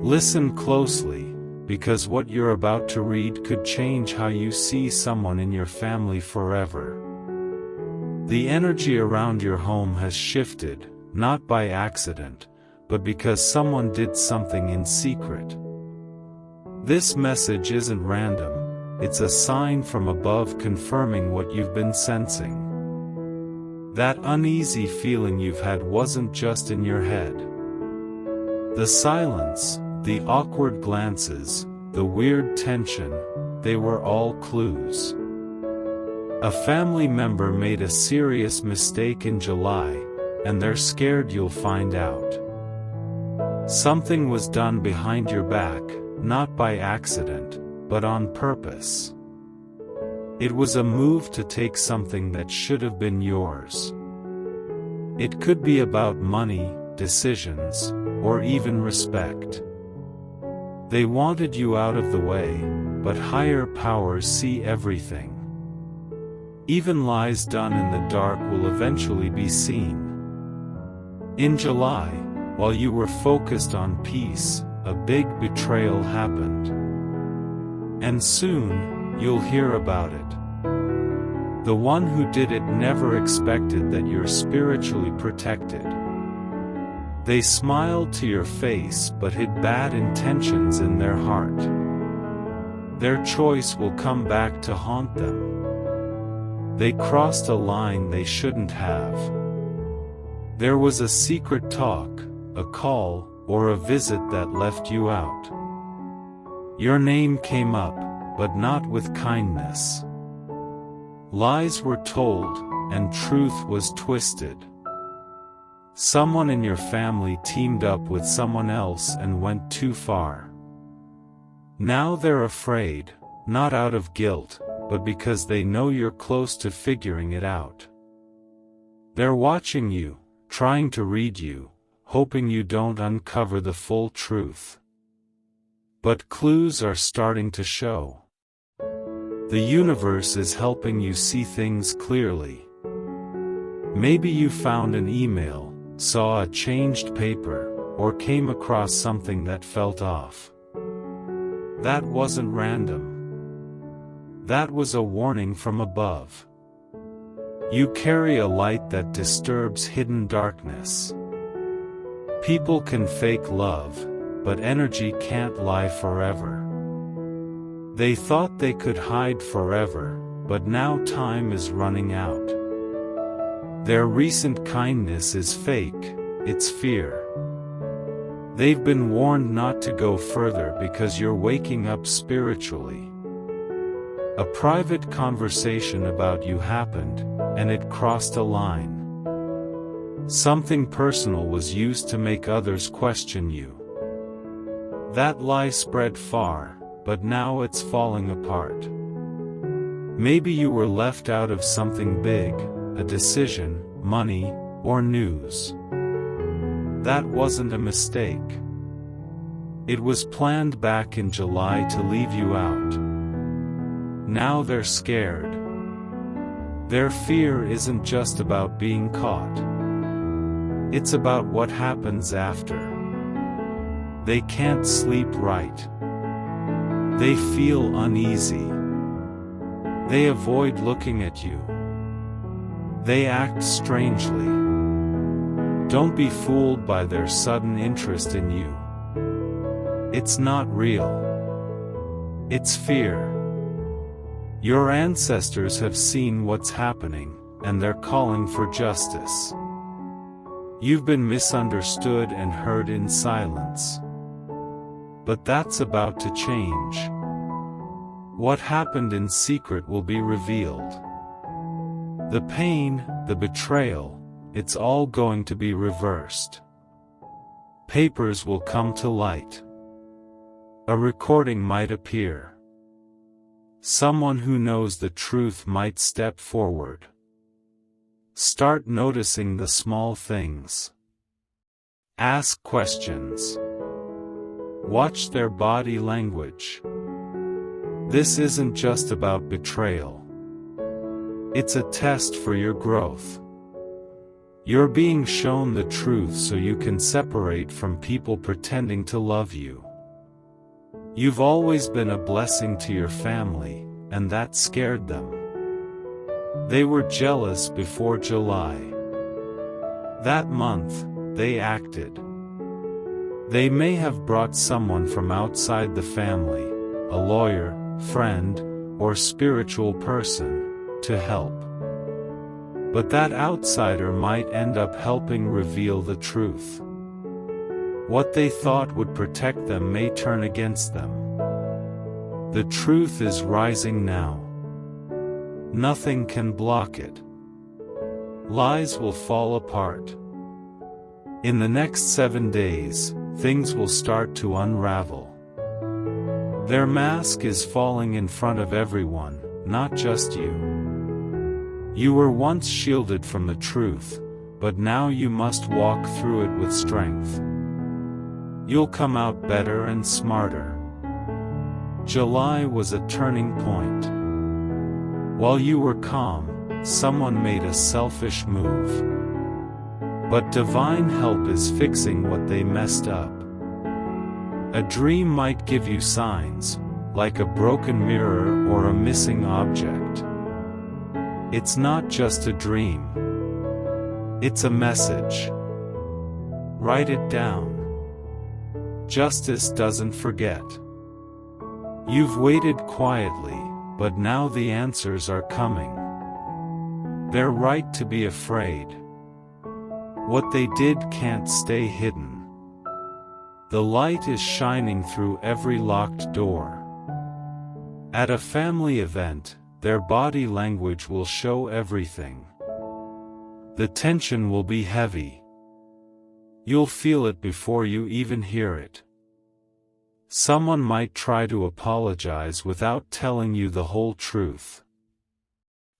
Listen closely, because what you're about to read could change how you see someone in your family forever. The energy around your home has shifted, not by accident, but because someone did something in secret. This message isn't random, it's a sign from above confirming what you've been sensing. That uneasy feeling you've had wasn't just in your head. The silence, the awkward glances, the weird tension, they were all clues. A family member made a serious mistake in July, and they're scared you'll find out. Something was done behind your back, not by accident, but on purpose. It was a move to take something that should have been yours. It could be about money, decisions, or even respect. They wanted you out of the way, but higher powers see everything. Even lies done in the dark will eventually be seen. In July, while you were focused on peace, a big betrayal happened. And soon, you'll hear about it. The one who did it never expected that you're spiritually protected. They smiled to your face but hid bad intentions in their heart. Their choice will come back to haunt them. They crossed a line they shouldn't have. There was a secret talk, a call, or a visit that left you out. Your name came up, but not with kindness. Lies were told, and truth was twisted. Someone in your family teamed up with someone else and went too far. Now they're afraid, not out of guilt, but because they know you're close to figuring it out. They're watching you, trying to read you, hoping you don't uncover the full truth. But clues are starting to show. The universe is helping you see things clearly. Maybe you found an email, saw a changed paper, or came across something that felt off. That wasn't random. That was a warning from above. You carry a light that disturbs hidden darkness. People can fake love, but energy can't lie forever. They thought they could hide forever, but now time is running out. Their recent kindness is fake, it's fear. They've been warned not to go further because you're waking up spiritually. A private conversation about you happened, and it crossed a line. Something personal was used to make others question you. That lie spread far, but now it's falling apart. Maybe you were left out of something big, a decision, money, or news. That wasn't a mistake. It was planned back in July to leave you out. Now they're scared. Their fear isn't just about being caught. It's about what happens after. They can't sleep right. They feel uneasy. They avoid looking at you. They act strangely. Don't be fooled by their sudden interest in you. It's not real. It's fear. Your ancestors have seen what's happening, and they're calling for justice. You've been misunderstood and heard in silence. But that's about to change. What happened in secret will be revealed. The pain, the betrayal, it's all going to be reversed. Papers will come to light. A recording might appear. Someone who knows the truth might step forward. Start noticing the small things. Ask questions. Watch their body language. This isn't just about betrayal. It's a test for your growth. You're being shown the truth so you can separate from people pretending to love you. You've always been a blessing to your family, and that scared them. They were jealous before July. That month, they acted. They may have brought someone from outside the family, a lawyer, friend, or spiritual person, to help. But that outsider might end up helping reveal the truth. What they thought would protect them may turn against them. The truth is rising now. Nothing can block it. Lies will fall apart. In the next 7 days, things will start to unravel. Their mask is falling in front of everyone, not just you. You were once shielded from the truth, but now you must walk through it with strength. You'll come out better and smarter. July was a turning point. While you were calm, someone made a selfish move. But divine help is fixing what they messed up. A dream might give you signs, like a broken mirror or a missing object. It's not just a dream. It's a message. Write it down. Justice doesn't forget. You've waited quietly, but now the answers are coming. They're right to be afraid. What they did can't stay hidden. The light is shining through every locked door. At a family event, their body language will show everything. The tension will be heavy. You'll feel it before you even hear it. Someone might try to apologize without telling you the whole truth.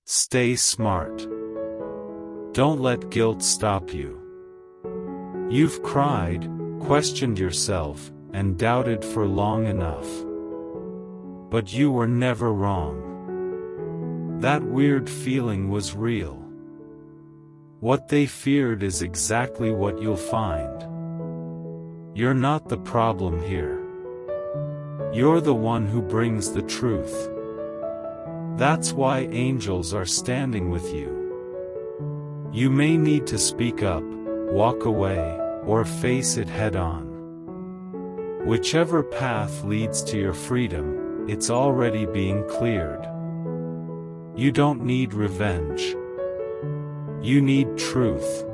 Stay smart. Don't let guilt stop you. You've cried, questioned yourself, and doubted for long enough. But you were never wrong. That weird feeling was real. What they feared is exactly what you'll find. You're not the problem here. You're the one who brings the truth. That's why angels are standing with you. You may need to speak up, walk away, or face it head-on. Whichever path leads to your freedom, it's already being cleared. You don't need revenge. You need truth.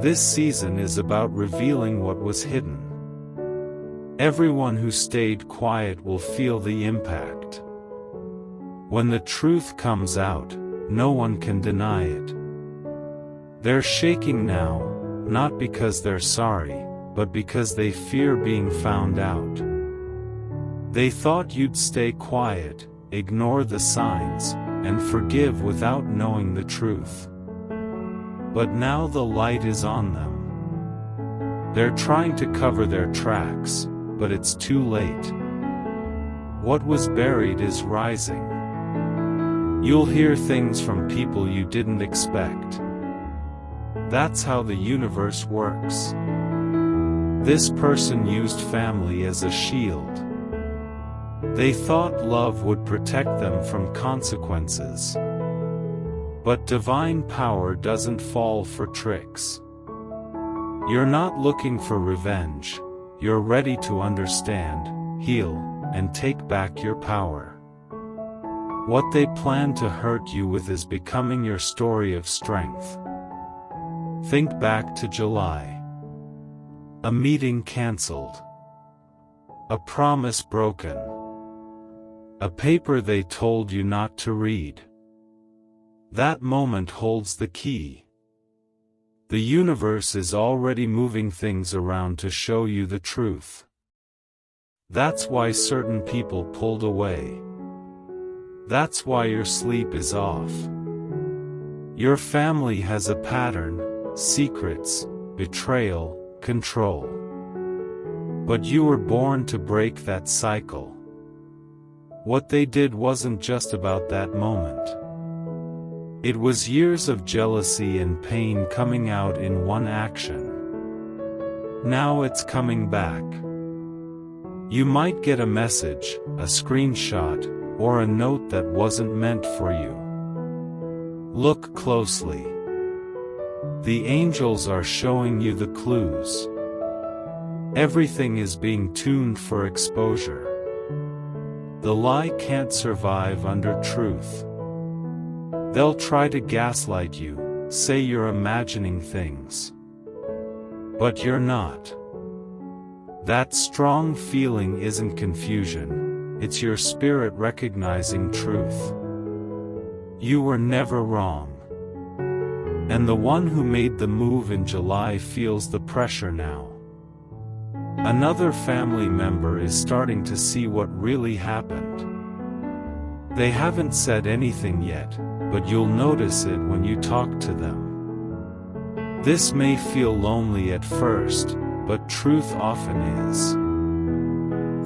This season is about revealing what was hidden. Everyone who stayed quiet will feel the impact. When the truth comes out, no one can deny it. They're shaking now, not because they're sorry, but because they fear being found out. They thought you'd stay quiet, ignore the signs, and forgive without knowing the truth. But now the light is on them. They're trying to cover their tracks, but it's too late. What was buried is rising. You'll hear things from people you didn't expect. That's how the universe works. This person used family as a shield. They thought love would protect them from consequences. But divine power doesn't fall for tricks. You're not looking for revenge. You're ready to understand, heal, and take back your power. What they plan to hurt you with is becoming your story of strength. Think back to July. A meeting canceled. A promise broken. A paper they told you not to read. That moment holds the key. The universe is already moving things around to show you the truth. That's why certain people pulled away. That's why your sleep is off. Your family has a pattern, secrets, betrayal, control. But you were born to break that cycle. What they did wasn't just about that moment. It was years of jealousy and pain coming out in one action. Now it's coming back. You might get a message, a screenshot, or a note that wasn't meant for you. Look closely. The angels are showing you the clues. Everything is being tuned for exposure. The lie can't survive under truth. They'll try to gaslight you, say you're imagining things. But you're not. That strong feeling isn't confusion, it's your spirit recognizing truth. You were never wrong. And the one who made the move in July feels the pressure now. Another family member is starting to see what really happened. They haven't said anything yet, but you'll notice it when you talk to them. This may feel lonely at first, but truth often is.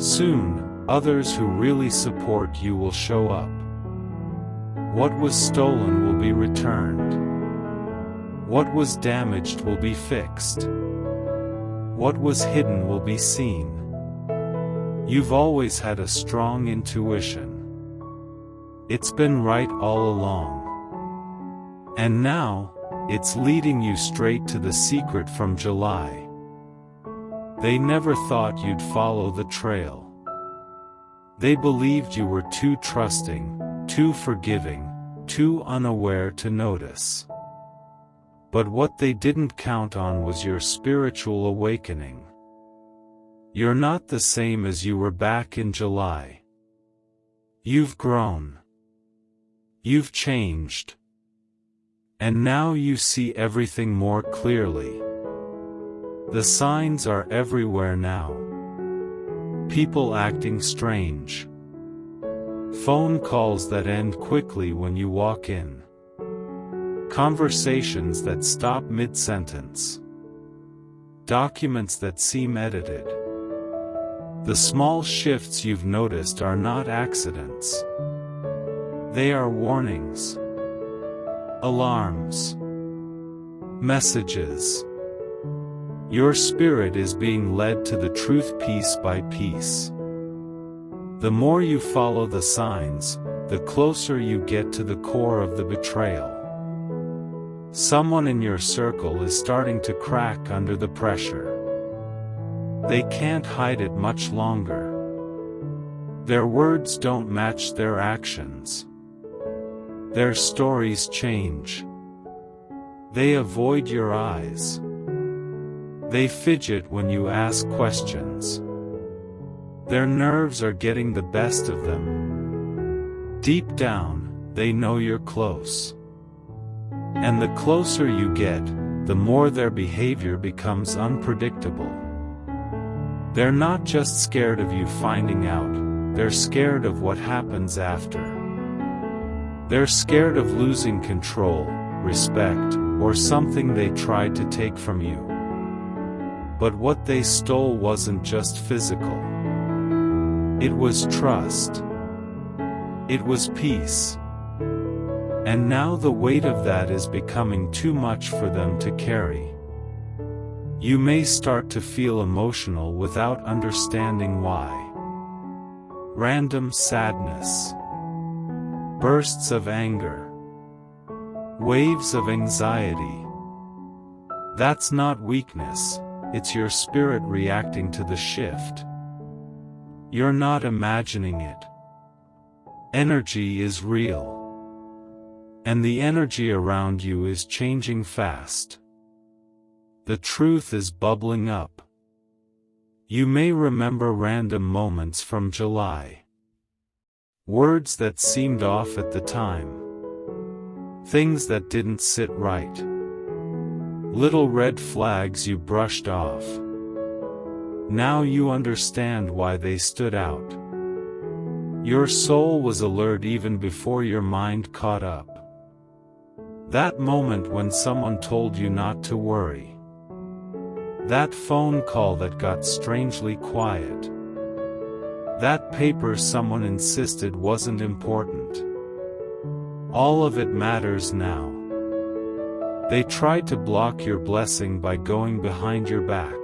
Soon, others who really support you will show up. What was stolen will be returned. What was damaged will be fixed. What was hidden will be seen. You've always had a strong intuition. It's been right all along. And now, it's leading you straight to the secret from July. They never thought you'd follow the trail. They believed you were too trusting, too forgiving, too unaware to notice. But what they didn't count on was your spiritual awakening. You're not the same as you were back in July. You've grown. You've changed. And now you see everything more clearly. The signs are everywhere now. People acting strange. Phone calls that end quickly when you walk in. Conversations that stop mid-sentence. Documents that seem edited. The small shifts you've noticed are not accidents. They are warnings. Alarms. Messages. Your spirit is being led to the truth piece by piece. The more you follow the signs, the closer you get to the core of the betrayal. Someone in your circle is starting to crack under the pressure. They can't hide it much longer. Their words don't match their actions. Their stories change. They avoid your eyes. They fidget when you ask questions. Their nerves are getting the best of them. Deep down, they know you're close. And the closer you get, the more their behavior becomes unpredictable. They're not just scared of you finding out, they're scared of what happens after. They're scared of losing control, respect, or something they tried to take from you. But what they stole wasn't just physical. It was trust. It was peace. And now the weight of that is becoming too much for them to carry. You may start to feel emotional without understanding why. Random sadness. Bursts of anger. Waves of anxiety. That's not weakness, it's your spirit reacting to the shift. You're not imagining it. Energy is real. And the energy around you is changing fast. The truth is bubbling up. You may remember random moments from July. Words that seemed off at the time. Things that didn't sit right. Little red flags you brushed off. Now you understand why they stood out. Your soul was alert even before your mind caught up. That moment when someone told you not to worry. That phone call that got strangely quiet. That paper someone insisted wasn't important. All of it matters now. They tried to block your blessing by going behind your back.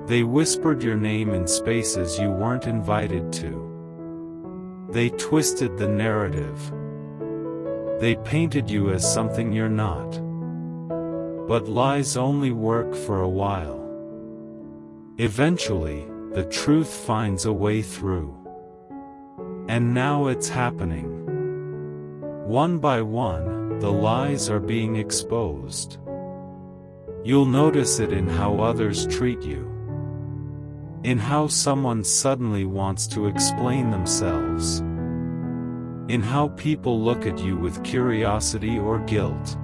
They whispered your name in spaces you weren't invited to. They twisted the narrative. They painted you as something you're not. But lies only work for a while. Eventually, the truth finds a way through. And now it's happening. One by one, the lies are being exposed. You'll notice it in how others treat you. In how someone suddenly wants to explain themselves. In how people look at you with curiosity or guilt.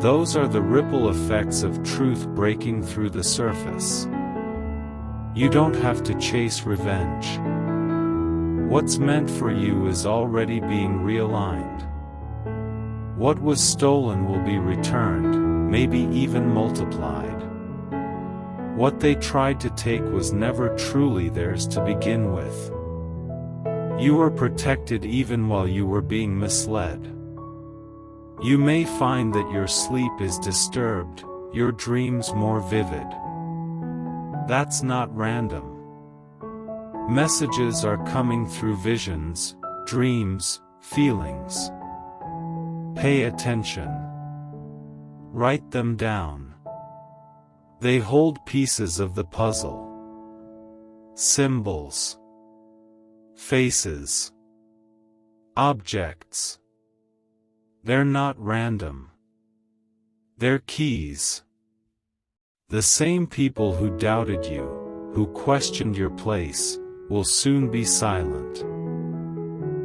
Those are the ripple effects of truth breaking through the surface. You don't have to chase revenge. What's meant for you is already being realigned. What was stolen will be returned, maybe even multiplied. What they tried to take was never truly theirs to begin with. You were protected even while you were being misled. You may find that your sleep is disturbed, your dreams more vivid. That's not random. Messages are coming through visions, dreams, feelings. Pay attention. Write them down. They hold pieces of the puzzle. Symbols. Faces. Objects. They're not random. They're keys. The same people who doubted you, who questioned your place, will soon be silent.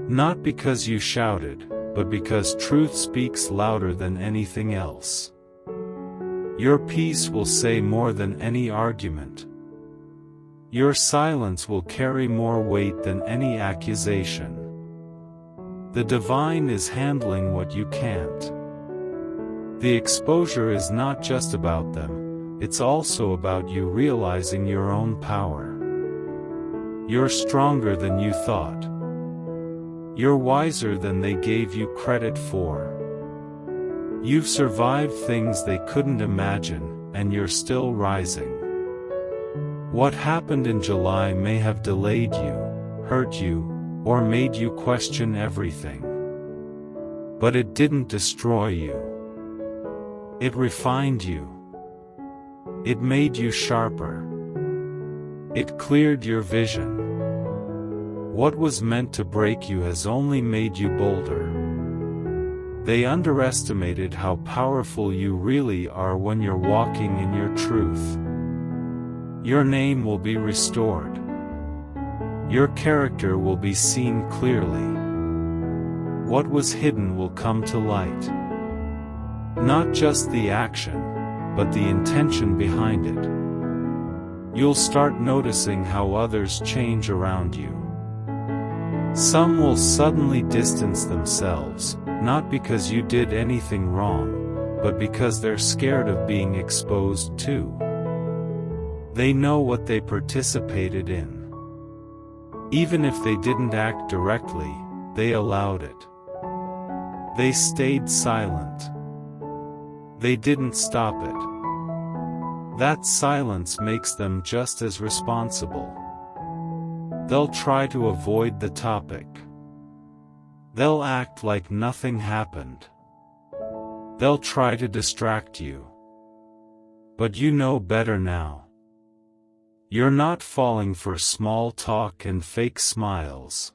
Not because you shouted, but because truth speaks louder than anything else. Your peace will say more than any argument. Your silence will carry more weight than any accusation. The divine is handling what you can't. The exposure is not just about them, it's also about you realizing your own power. You're stronger than you thought. You're wiser than they gave you credit for. You've survived things they couldn't imagine, and you're still rising. What happened in July may have delayed you, hurt you, or made you question everything. But it didn't destroy you. It refined you. It made you sharper. It cleared your vision. What was meant to break you has only made you bolder. They underestimated how powerful you really are when you're walking in your truth. Your name will be restored. Your character will be seen clearly. What was hidden will come to light. Not just the action, but the intention behind it. You'll start noticing how others change around you. Some will suddenly distance themselves, not because you did anything wrong, but because they're scared of being exposed too. They know what they participated in. Even if they didn't act directly, they allowed it. They stayed silent. They didn't stop it. That silence makes them just as responsible. They'll try to avoid the topic. They'll act like nothing happened. They'll try to distract you. But you know better now. You're not falling for small talk and fake smiles.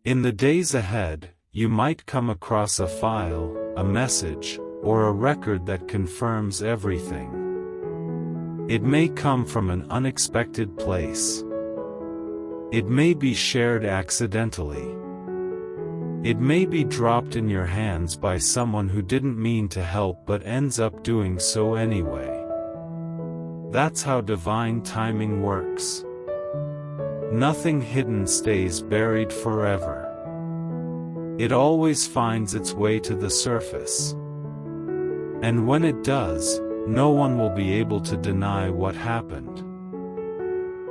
In the days ahead, you might come across a file, a message, or a record that confirms everything. It may come from an unexpected place. It may be shared accidentally. It may be dropped in your hands by someone who didn't mean to help but ends up doing so anyway. That's how divine timing works. Nothing hidden stays buried forever. It always finds its way to the surface. And when it does, no one will be able to deny what happened.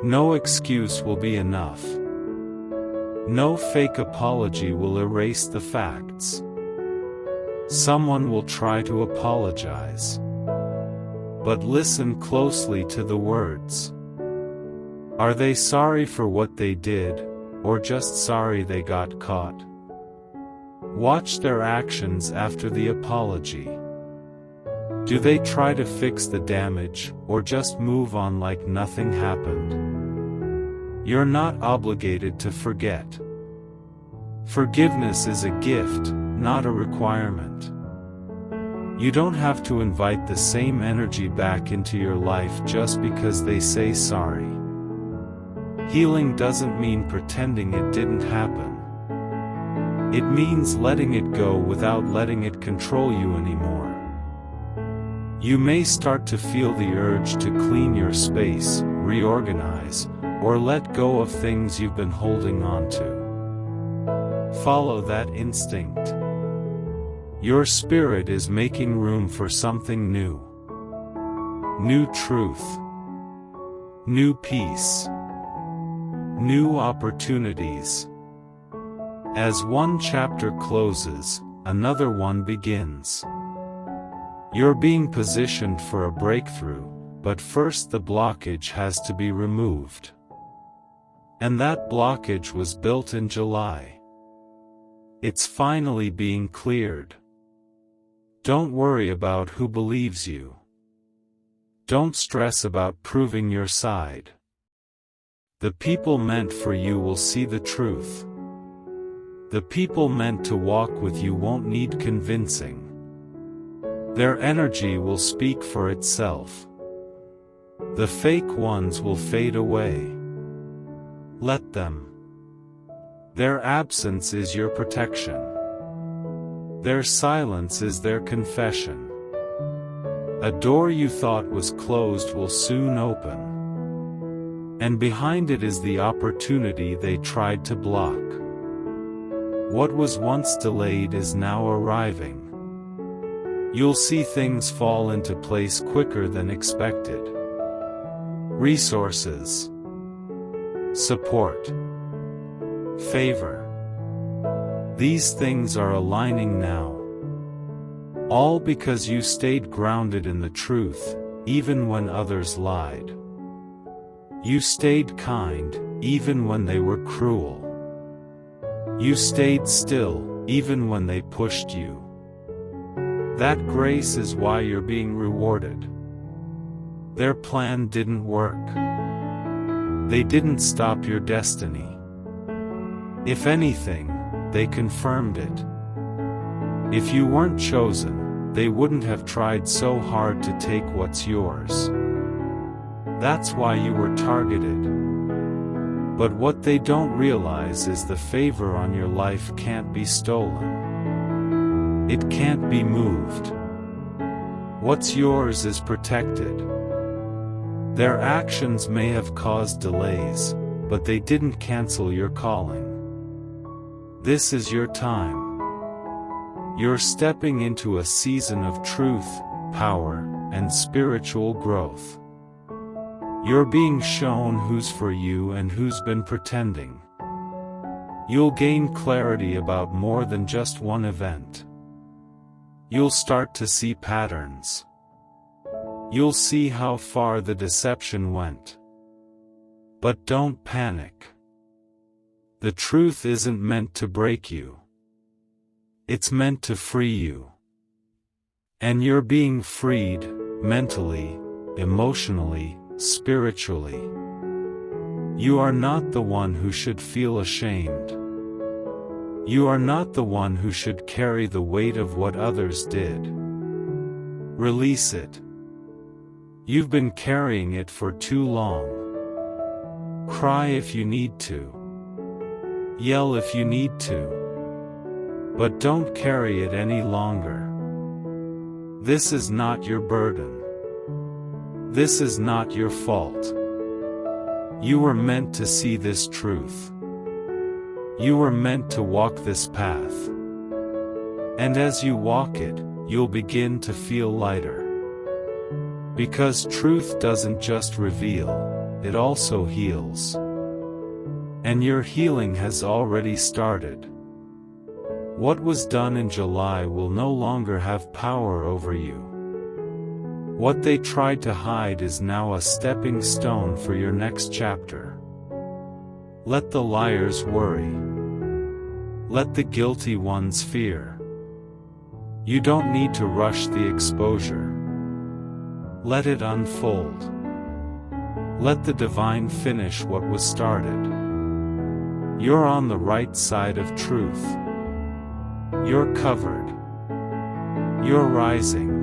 No excuse will be enough. No fake apology will erase the facts. Someone will try to apologize. but listen closely to the words. Are they sorry for what they did, or just sorry they got caught? Watch their actions after the apology. Do they try to fix the damage, or just move on like nothing happened? You're not obligated to forget. Forgiveness is a gift, not a requirement. You don't have to invite the same energy back into your life just because they say sorry. Healing doesn't mean pretending it didn't happen. It means letting it go without letting it control you anymore. You may start to feel the urge to clean your space, reorganize, or let go of things you've been holding on to. Follow that instinct. Your spirit is making room for something new. New truth. New peace. New opportunities. As one chapter closes, another one begins. You're being positioned for a breakthrough, but first the blockage has to be removed. And that blockage was built in July. It's finally being cleared. Don't worry about who believes you. Don't stress about proving your side. The people meant for you will see the truth. The people meant to walk with you won't need convincing. Their energy will speak for itself. The fake ones will fade away. Let them. Their absence is your protection. Their silence is their confession. A door you thought was closed will soon open. And behind it is the opportunity they tried to block. What was once delayed is now arriving. You'll see things fall into place quicker than expected. Resources. Support. Favor. These things are aligning now. All because you stayed grounded in the truth, even when others lied. You stayed kind, even when they were cruel. You stayed still, even when they pushed you. That grace is why you're being rewarded. Their plan didn't work. They didn't stop your destiny. If anything, they confirmed it. If you weren't chosen, they wouldn't have tried so hard to take what's yours. That's why you were targeted. But what they don't realize is the favor on your life can't be stolen. It can't be moved. What's yours is protected. Their actions may have caused delays, but they didn't cancel your calling. This is your time. You're stepping into a season of truth, power, and spiritual growth. You're being shown who's for you and who's been pretending. You'll gain clarity about more than just one event. You'll start to see patterns. You'll see how far the deception went. But don't panic. The truth isn't meant to break you. It's meant to free you. And you're being freed, mentally, emotionally, spiritually. You are not the one who should feel ashamed. You are not the one who should carry the weight of what others did. Release it. You've been carrying it for too long. Cry if you need to. Yell if you need to. But don't carry it any longer. This is not your burden. This is not your fault. You were meant to see this truth. You were meant to walk this path. And as you walk it, you'll begin to feel lighter. Because truth doesn't just reveal, it also heals. And your healing has already started. What was done in July will no longer have power over you. What they tried to hide is now a stepping stone for your next chapter. Let the liars worry. Let the guilty ones fear. You don't need to rush the exposure. Let it unfold. Let the divine finish what was started. You're on the right side of truth. You're covered. You're rising.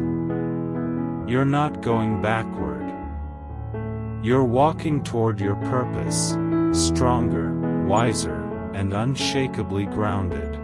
You're not going backward. You're walking toward your purpose, stronger, wiser, and unshakably grounded.